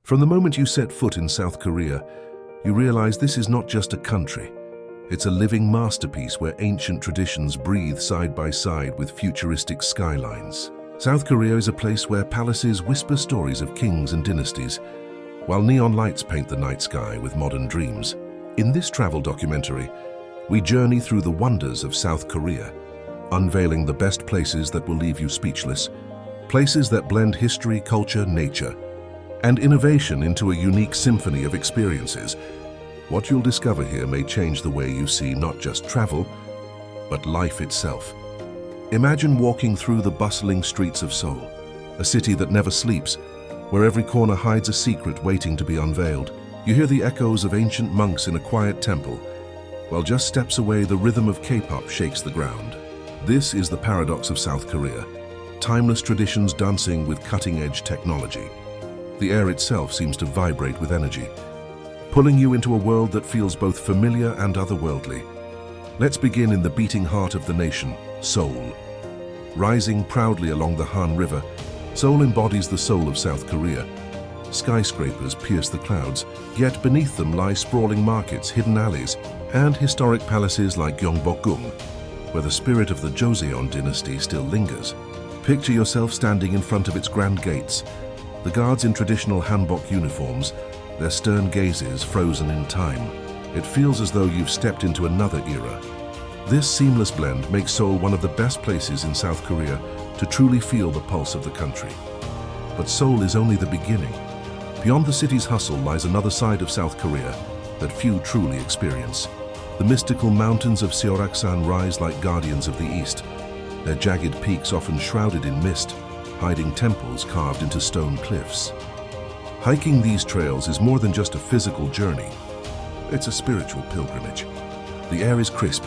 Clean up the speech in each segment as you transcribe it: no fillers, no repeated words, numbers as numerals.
From the moment you set foot in South Korea, you realize this is not just a country. It's a living masterpiece where ancient traditions breathe side by side with futuristic skylines. South Korea is a place where palaces whisper stories of kings and dynasties, while neon lights paint the night sky with modern dreams. In this travel documentary, we journey through the wonders of South Korea, unveiling the best places that will leave you speechless, places that blend history, culture, nature, and innovation into a unique symphony of experiences. What you'll discover here may change the way you see not just travel, but life itself. Imagine walking through the bustling streets of Seoul, a city that never sleeps, where every corner hides a secret waiting to be unveiled. You hear the echoes of ancient monks in a quiet temple, while just steps away the rhythm of K-pop shakes the ground. This is the paradox of South Korea, timeless traditions dancing with cutting-edge technology. The air itself seems to vibrate with energy, pulling you into a world that feels both familiar and otherworldly. Let's begin in the beating heart of the nation, Seoul. Rising proudly along the Han River, Seoul embodies the soul of South Korea. Skyscrapers pierce the clouds, yet beneath them lie sprawling markets, hidden alleys, and historic palaces like Gyeongbokgung, where the spirit of the Joseon dynasty still lingers. Picture yourself standing in front of its grand gates, the guards in traditional hanbok uniforms, their stern gazes frozen in time. It feels as though you've stepped into another era. This seamless blend makes Seoul one of the best places in South Korea to truly feel the pulse of the country. But Seoul is only the beginning. Beyond the city's hustle lies another side of South Korea that few truly experience. The mystical mountains of Seoraksan rise like guardians of the East, their jagged peaks often shrouded in mist, hiding temples carved into stone cliffs. Hiking these trails is more than just a physical journey. It's a spiritual pilgrimage. The air is crisp,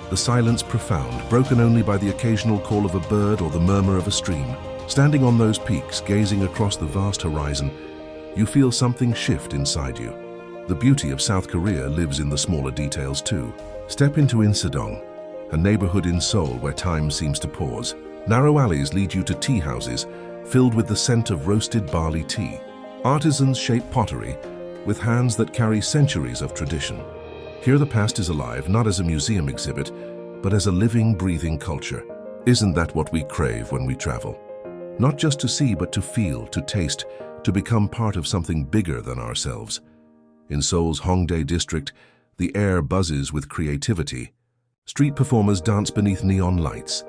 the silence profound, broken only by the occasional call of a bird or the murmur of a stream. Standing on those peaks, gazing across the vast horizon, you feel something shift inside you. The beauty of South Korea lives in the smaller details too. Step into Insadong, a neighborhood in Seoul where time seems to pause. Narrow alleys lead you to tea houses filled with the scent of roasted barley tea. Artisans shape pottery with hands that carry centuries of tradition. Here the past is alive, not as a museum exhibit, but as a living, breathing culture. Isn't that what we crave when we travel? Not just to see, but to feel, to taste, to become part of something bigger than ourselves. In Seoul's Hongdae district, the air buzzes with creativity. Street performers dance beneath neon lights.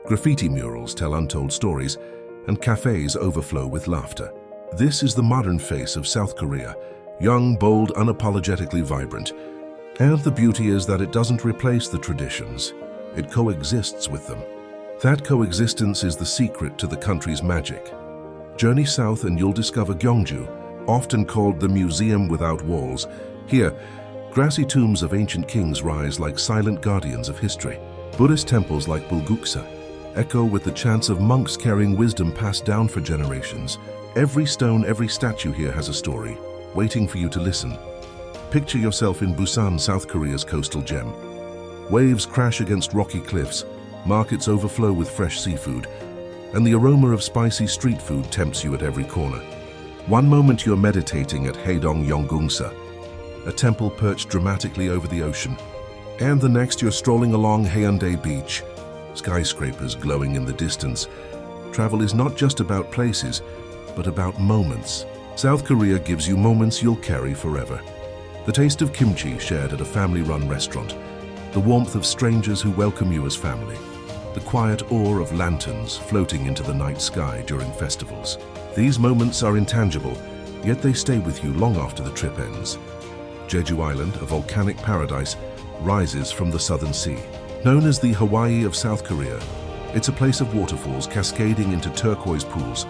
Graffiti murals tell untold stories, and cafes overflow with laughter. This is the modern face of South Korea, young, bold, unapologetically vibrant. And the beauty is that it doesn't replace the traditions. It coexists with them. That coexistence is the secret to the country's magic. Journey south and you'll discover Gyeongju, often called the museum without walls. Here, grassy tombs of ancient kings rise like silent guardians of history. Buddhist temples like Bulguksa echo with the chants of monks carrying wisdom passed down for generations. Every stone, every statue here has a story, waiting for you to listen. Picture yourself in Busan, South Korea's coastal gem. Waves crash against rocky cliffs, markets overflow with fresh seafood, and the aroma of spicy street food tempts you at every corner. One moment you're meditating at Haedong Yeonggungsa, a temple perched dramatically over the ocean, and the next you're strolling along Haeundae Beach, skyscrapers glowing in the distance. Travel is not just about places, but about moments. South Korea gives you moments you'll carry forever. The taste of kimchi shared at a family-run restaurant, the warmth of strangers who welcome you as family, the quiet awe of lanterns floating into the night sky during festivals. These moments are intangible, yet they stay with you long after the trip ends. Jeju Island, a volcanic paradise, rises from the southern sea. Known as the Hawaii of South Korea, it's a place of waterfalls cascading into turquoise pools,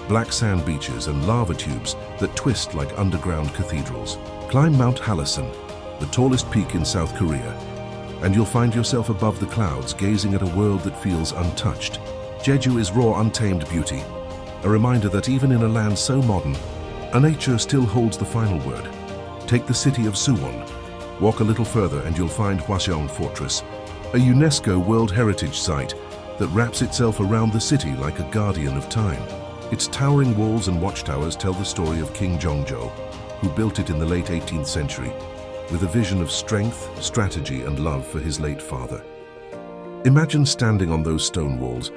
black sand beaches and lava tubes that twist like underground cathedrals. Climb Mount Hallasan, the tallest peak in South Korea, and you'll find yourself above the clouds gazing at a world that feels untouched. Jeju is raw, untamed beauty, a reminder that even in a land so modern, nature still holds the final word. Take the city of Suwon. Walk a little further and you'll find Hwaseong Fortress, a UNESCO World Heritage Site that wraps itself around the city like a guardian of time. Its towering walls and watchtowers tell the story of King Jongjo, who built it in the late 18th century, with a vision of strength, strategy, and love for his late father. Imagine standing on those stone walls,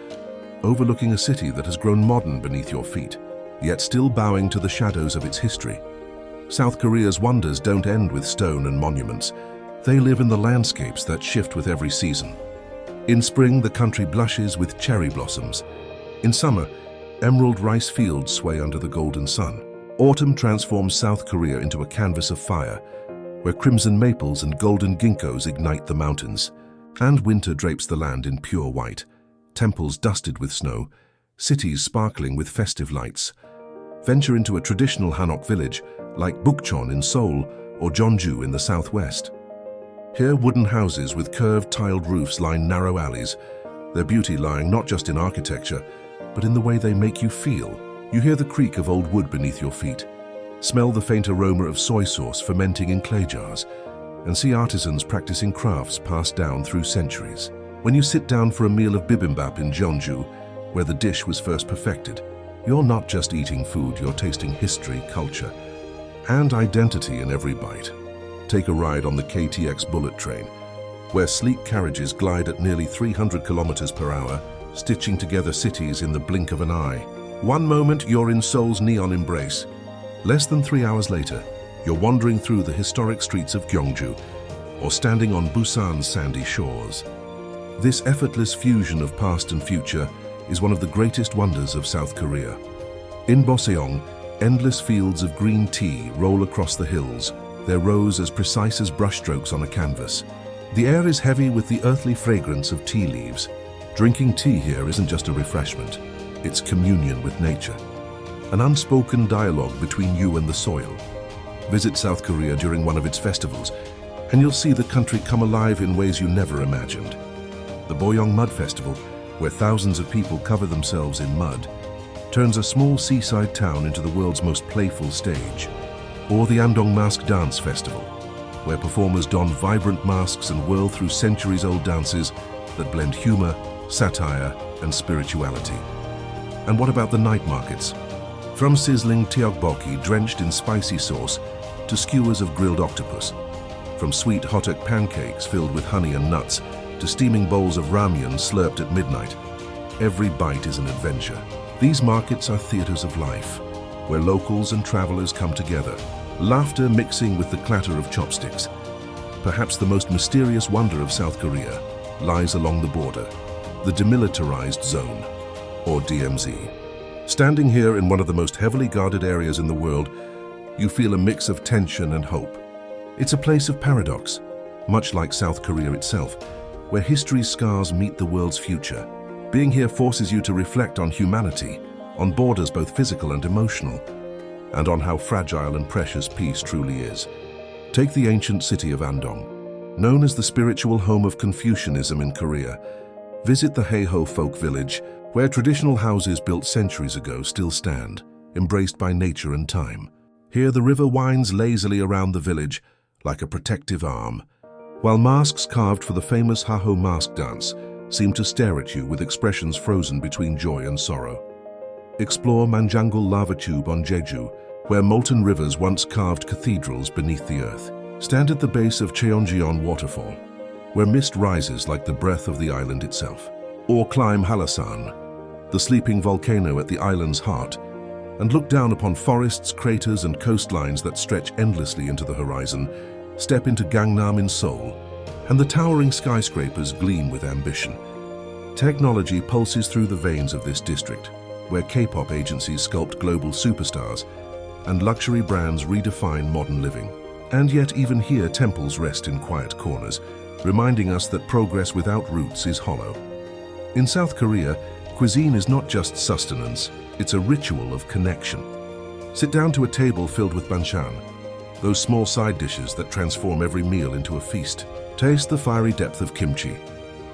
overlooking a city that has grown modern beneath your feet, yet still bowing to the shadows of its history. South Korea's wonders don't end with stone and monuments. They live in the landscapes that shift with every season. In spring, the country blushes with cherry blossoms. In summer, emerald rice fields sway under the golden sun. Autumn transforms South Korea into a canvas of fire, where crimson maples and golden ginkgos ignite the mountains. And winter drapes the land in pure white, temples dusted with snow, cities sparkling with festive lights. Venture into a traditional Hanok village, like Bukchon in Seoul or Jeonju in the southwest. Here, wooden houses with curved tiled roofs line narrow alleys, their beauty lying not just in architecture, but in the way they make you feel. You hear the creak of old wood beneath your feet, smell the faint aroma of soy sauce fermenting in clay jars, and see artisans practicing crafts passed down through centuries. When you sit down for a meal of bibimbap in Jeonju, where the dish was first perfected, you're not just eating food, you're tasting history, culture, and identity in every bite. Take a ride on the KTX bullet train, where sleek carriages glide at nearly 300 kilometers per hour, stitching together cities in the blink of an eye. One moment, you're in Seoul's neon embrace. Less than 3 hours later, you're wandering through the historic streets of Gyeongju or standing on Busan's sandy shores. This effortless fusion of past and future is one of the greatest wonders of South Korea. In Boseong, endless fields of green tea roll across the hills, their rows as precise as brushstrokes on a canvas. The air is heavy with the earthly fragrance of tea leaves. Drinking tea here isn't just a refreshment, it's communion with nature, an unspoken dialogue between you and the soil. Visit South Korea during one of its festivals, and you'll see the country come alive in ways you never imagined. The Boyeong Mud Festival, where thousands of people cover themselves in mud, turns a small seaside town into the world's most playful stage. Or the Andong Mask Dance Festival, where performers don vibrant masks and whirl through centuries-old dances that blend humor, satire, and spirituality. And what about the night markets? From sizzling tteokbokki drenched in spicy sauce to skewers of grilled octopus, from sweet hotteok pancakes filled with honey and nuts to steaming bowls of ramyun slurped at midnight, every bite is an adventure. These markets are theaters of life, where locals and travelers come together, laughter mixing with the clatter of chopsticks. Perhaps the most mysterious wonder of South Korea lies along the border, the Demilitarized Zone, or DMZ. Standing here in one of the most heavily guarded areas in the world, you feel a mix of tension and hope. It's a place of paradox, much like South Korea itself, where history's scars meet the world's future. Being here forces you to reflect on humanity, on borders both physical and emotional, and on how fragile and precious peace truly is. Take the ancient city of Andong, known as the spiritual home of Confucianism in Korea. Visit the Haeho folk village, where traditional houses built centuries ago still stand, embraced by nature and time. Here the river winds lazily around the village like a protective arm, while masks carved for the famous Haeho mask dance seem to stare at you with expressions frozen between joy and sorrow. Explore Manjangal lava tube on Jeju, where molten rivers once carved cathedrals beneath the earth. Stand at the base of Cheonjeon waterfall, where mist rises like the breath of the island itself. Or climb Halasan, the sleeping volcano at the island's heart, and look down upon forests, craters, and coastlines that stretch endlessly into the horizon. Step into Gangnam in Seoul, and the towering skyscrapers gleam with ambition. Technology pulses through the veins of this district, where K-pop agencies sculpt global superstars, and luxury brands redefine modern living. And yet even here temples rest in quiet corners, reminding us that progress without roots is hollow. In South Korea, cuisine is not just sustenance, it's a ritual of connection. Sit down to a table filled with banchan, those small side dishes that transform every meal into a feast. Taste the fiery depth of kimchi,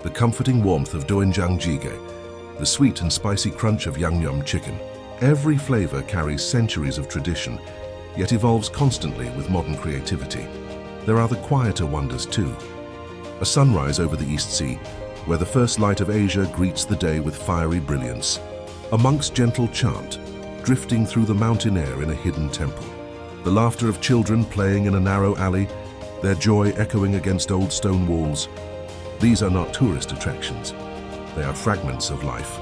the comforting warmth of doenjang jjigae, the sweet and spicy crunch of yangnyeom chicken. Every flavor carries centuries of tradition, yet evolves constantly with modern creativity. There are the quieter wonders too. A sunrise over the East Sea, where the first light of Asia greets the day with fiery brilliance. A monk's gentle chant, drifting through the mountain air in a hidden temple. The laughter of children playing in a narrow alley, their joy echoing against old stone walls. These are not tourist attractions. They are fragments of life.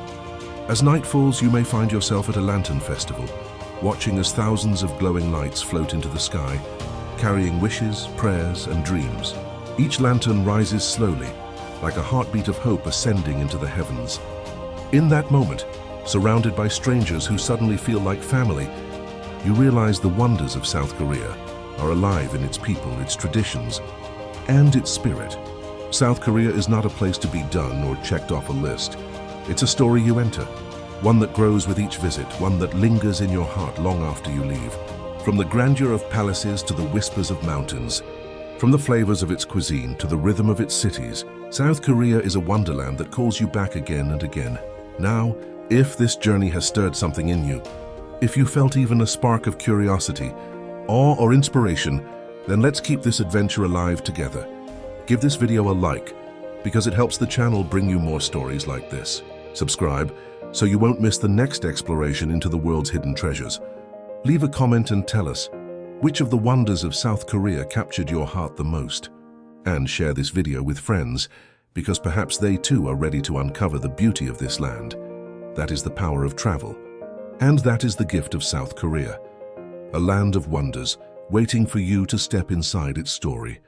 As night falls, you may find yourself at a lantern festival, watching as thousands of glowing lights float into the sky, carrying wishes, prayers, and dreams. Each lantern rises slowly, like a heartbeat of hope ascending into the heavens. In that moment, surrounded by strangers who suddenly feel like family, you realize the wonders of South Korea are alive in its people, its traditions, and its spirit. South Korea is not a place to be done or checked off a list. It's a story you enter, one that grows with each visit, one that lingers in your heart long after you leave. From the grandeur of palaces to the whispers of mountains, from the flavors of its cuisine to the rhythm of its cities, South Korea is a wonderland that calls you back again and again. Now, if this journey has stirred something in you, if you felt even a spark of curiosity, awe or inspiration, then let's keep this adventure alive together. Give this video a like, because it helps the channel bring you more stories like this. Subscribe, so you won't miss the next exploration into the world's hidden treasures. Leave a comment and tell us, which of the wonders of South Korea captured your heart the most? And share this video with friends, because perhaps they too are ready to uncover the beauty of this land. That is the power of travel. And that is the gift of South Korea. A land of wonders, waiting for you to step inside its story.